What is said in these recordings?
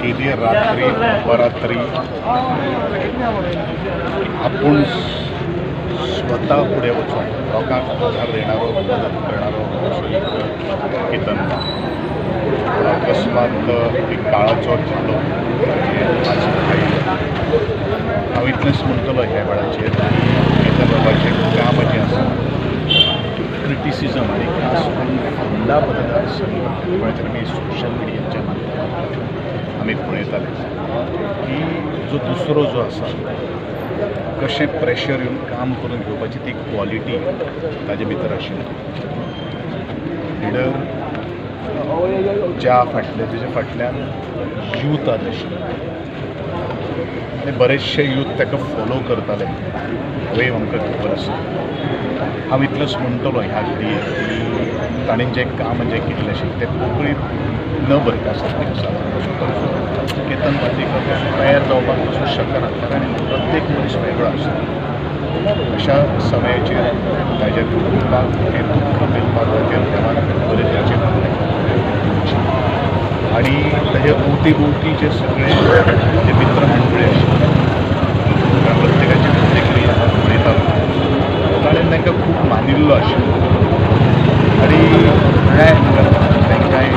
केदी रात्री अपरात्री आपण स्वतः पुढे वचून लोकांक आधार देणारो मदत करणारो केतन अकस्मात एक काळाचो जिल्लो आज हांव इतलेंच म्हणटलो ह्या वेळाचेर केतन बाबाचें काम जें आसा क्रिटिसिजम आनी खास करून फोंडा मतदारसंघाचेर आमी सोशल मिडियाच्या माध्यमांतल्यान आमी पळयताले की जो दुसरो जो आसा कशें प्रेशर येवन काम करून घेवपाची ती क्वॉलिटी ताजे भितर आशिल्ली लिडर ज्या तेजे फाटल्यान यूथ आज आशिल्ले आनी बरेचशे यूथ ताका फॉलो करताले हेंवूय आमकां खबर आसा हांव इतलेंच म्हणटलो ह्या घडयेक की ताणें जें काम जें केल्लें आशिल्लें तें कोंकणींत न बरयता आसा केतन बांदेकर तयार जावपाक वचूंक शकना कारण प्रत्येक मनीस वेगळो आसता अशा समयाचेर ताच्या कुटुंबाक हें दुख्ख मेळपाक खातीर देवान बरें ताचें आनी ताचे भोवती भोवती जे सगळे जे मित्र मंडळी आशिल्ले प्रत्येकाची प्रतिक्रिया पळयतालो ताणें तांकां खूब मानिल्लो आशिल्लो आनी न्याय तांकांय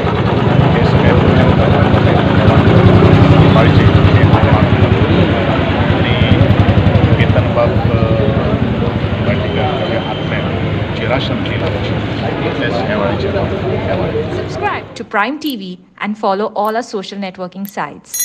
हे सगळे काळजी आनी केतन बाब बांदेकर आत्म्याक चिराशांती लावची इतलेंच ह्या वेळाचेर Subscribe to Prime TV and follow all our social networking sites.